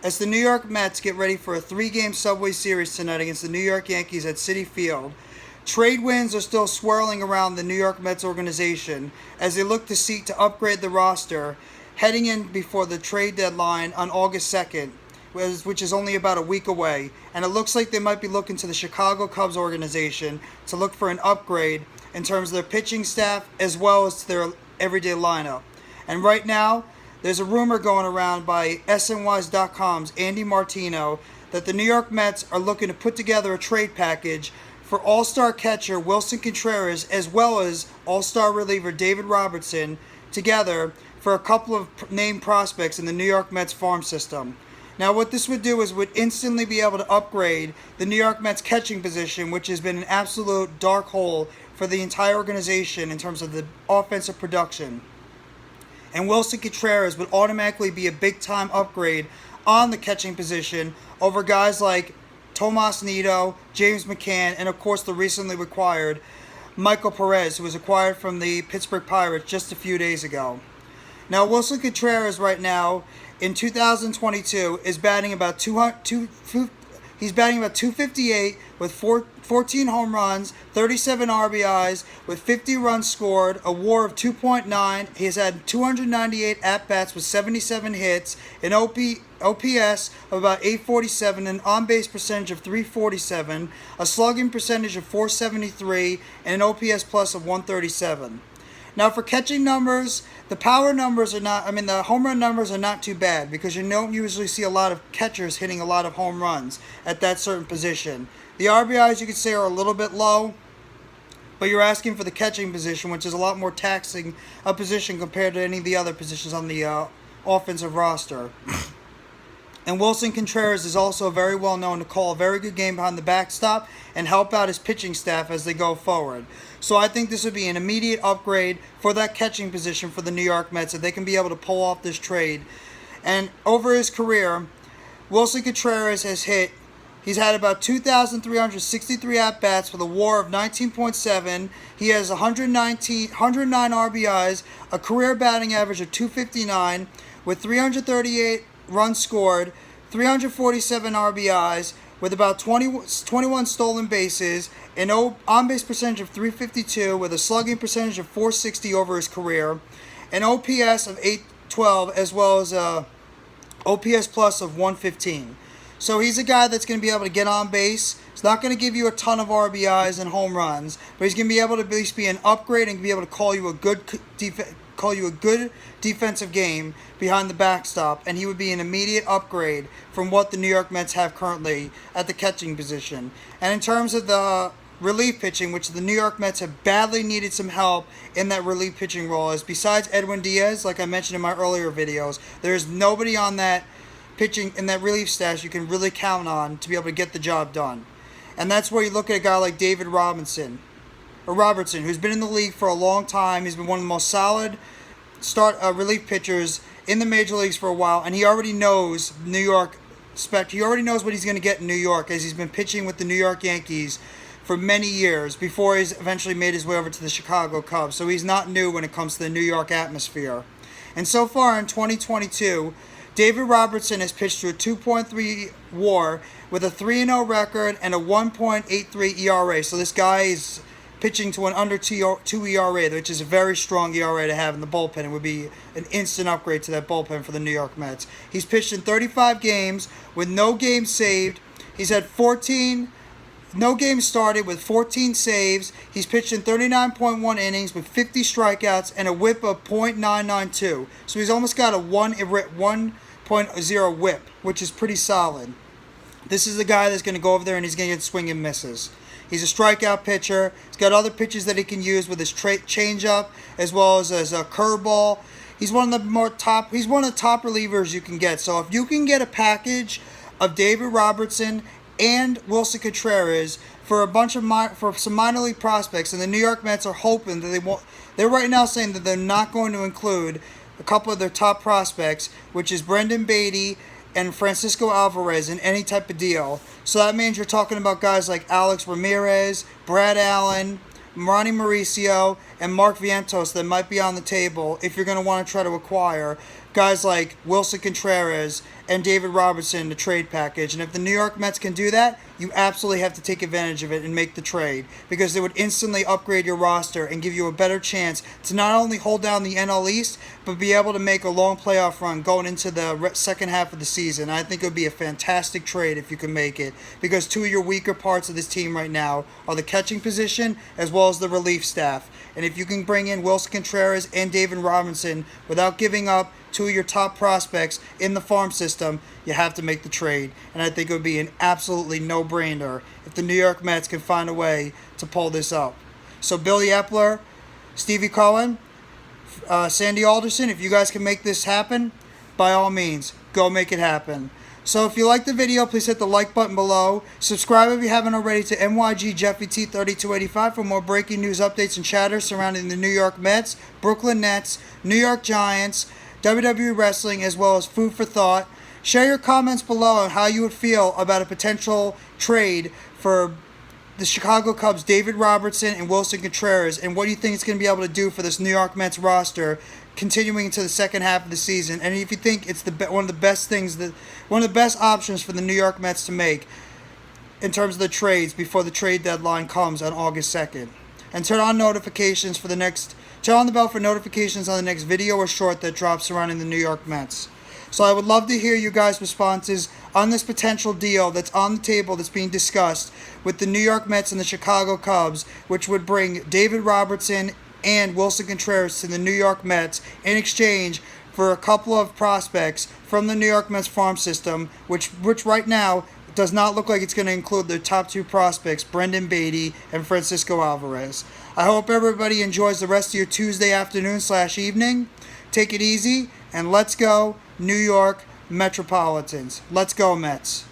as the New York Mets get ready for a 3-game Subway Series tonight against the New York Yankees at Citi Field. Trade winds are still swirling around the New York Mets organization as they look to seek to upgrade the roster heading in before the trade deadline on August 2nd, which is only about a week away. And it looks like they might be looking to the Chicago Cubs organization to look for an upgrade in terms of their pitching staff as well as to their everyday lineup. And right now, there's a rumor going around by SNYs.com's Andy Martino that the New York Mets are looking to put together a trade package for all-star catcher Wilson Contreras as well as all-star reliever David Robertson together for a couple of named prospects in the New York Mets farm system. Now what this would do is would instantly be able to upgrade the New York Mets catching position, which has been an absolute dark hole for the entire organization in terms of the offensive production. And Wilson Contreras would automatically be a big-time upgrade on the catching position over guys like Tomas Nido, James McCann, and of course the recently acquired Michael Perez, who was acquired from the Pittsburgh Pirates just a few days ago. Now Wilson Contreras right now in 2022 is batting about 258 with 14 home runs, 37 RBIs, with 50 runs scored, a WAR of 2.9. He has had 298 at-bats with 77 hits, an OPS of about 847, an on-base percentage of 347, a slugging percentage of 473, and an OPS plus of 137. Now for catching numbers, the power numbers are the home run numbers are not too bad because you don't usually see a lot of catchers hitting a lot of home runs at that certain position. The RBIs you could say are a little bit low, but you're asking for the catching position, which is a lot more taxing a position compared to any of the other positions on the offensive roster. And Wilson Contreras is also very well known to call a very good game behind the backstop and help out his pitching staff as they go forward. So I think this would be an immediate upgrade for that catching position for the New York Mets if they can be able to pull off this trade. And over his career, Wilson Contreras he's had about 2,363 at-bats with a WAR of 19.7. He has 109 RBIs, a career batting average of 259 with 338 runs scored, 347 RBIs, with about 21 stolen bases, an on-base percentage of 352 with a slugging percentage of 460 over his career, an OPS of 812 as well as a OPS plus of 115. So he's a guy that's going to be able to get on base. He's not going to give you a ton of RBIs and home runs, but he's going to be able to at least be an upgrade and be able to call you a good defensive game behind the backstop, and he would be an immediate upgrade from what the New York Mets have currently at the catching position. And in terms of the relief pitching, which the New York Mets have badly needed some help in that relief pitching role, is besides Edwin Diaz, like I mentioned in my earlier videos, there is nobody on that pitching in that relief stash you can really count on to be able to get the job done. And that's where you look at a guy like David Robertson, who's been in the league for a long time. He's been one of the most solid relief pitchers in the major leagues for a while, and he already knows He already knows what he's going to get in New York, as he's been pitching with the New York Yankees for many years before he's eventually made his way over to the Chicago Cubs. So he's not new when it comes to the New York atmosphere. And so far in 2022, David Robertson has pitched to a 2.3 WAR with a 3-0 record and a 1.83 ERA. So this guy is pitching to an under 2 ERA, which is a very strong ERA to have in the bullpen. It would be an instant upgrade to that bullpen for the New York Mets. He's pitched in 35 games with no games saved. He's had no games started with 14 saves. He's pitched in 39.1 innings with 50 strikeouts and a whip of .992. So he's almost got a 1.0 whip, which is pretty solid. This is the guy that's going to go over there and he's going to get swing and misses. He's a strikeout pitcher. He's got other pitches that he can use with his changeup as well as a curveball. He's one of the top relievers you can get. So if you can get a package of David Robertson and Wilson Contreras for some minor league prospects, and the New York Mets are hoping that they're right now saying that they're not going to include a couple of their top prospects, which is Brendan Beatty and Francisco Alvarez, in any type of deal. So that means you're talking about guys like Alex Ramirez, Brad Allen, Ronnie Mauricio, and Mark Vientos that might be on the table if you're going to want to try to acquire guys like Wilson Contreras and David Robertson in the trade package. And if the New York Mets can do that, you absolutely have to take advantage of it and make the trade, because it would instantly upgrade your roster and give you a better chance to not only hold down the NL East, but be able to make a long playoff run going into the second half of the season. I think it would be a fantastic trade if you can make it, because two of your weaker parts of this team right now are the catching position as well as the relief staff. And if you can bring in Wilson Contreras and David Robinson without giving up two of your top prospects in the farm system, you have to make the trade. And I think it would be an absolutely no-brainer if the New York Mets can find a way to pull this up. So Billy Epler, Stevie Cohen, Sandy Alderson, if you guys can make this happen, by all means, go make it happen. So if you like the video, please hit the like button below. Subscribe if you haven't already to NYG Jeffy T 3285 for more breaking news updates and chatter surrounding the New York Mets, Brooklyn Nets, New York Giants, WWE Wrestling, as well as food for thought. Share your comments below on how you would feel about a potential trade for the Chicago Cubs, David Robertson and Wilson Contreras, and what do you think it's going to be able to do for this New York Mets roster continuing into the second half of the season. And if you think it's one of the best options for the New York Mets to make in terms of the trades before the trade deadline comes on August 2nd. And turn on notifications for turn on the bell for notifications on the next video or short that drops surrounding the New York Mets. So I would love to hear you guys' responses on this potential deal that's on the table that's being discussed with the New York Mets and the Chicago Cubs, which would bring David Robertson and Wilson Contreras to the New York Mets in exchange for a couple of prospects from the New York Mets farm system, which right now does not look like it's going to include their top two prospects, Brendan Beatty and Francisco Alvarez. I hope everybody enjoys the rest of your Tuesday afternoon/evening. Take it easy, and let's go New York Metropolitans. Let's go Mets.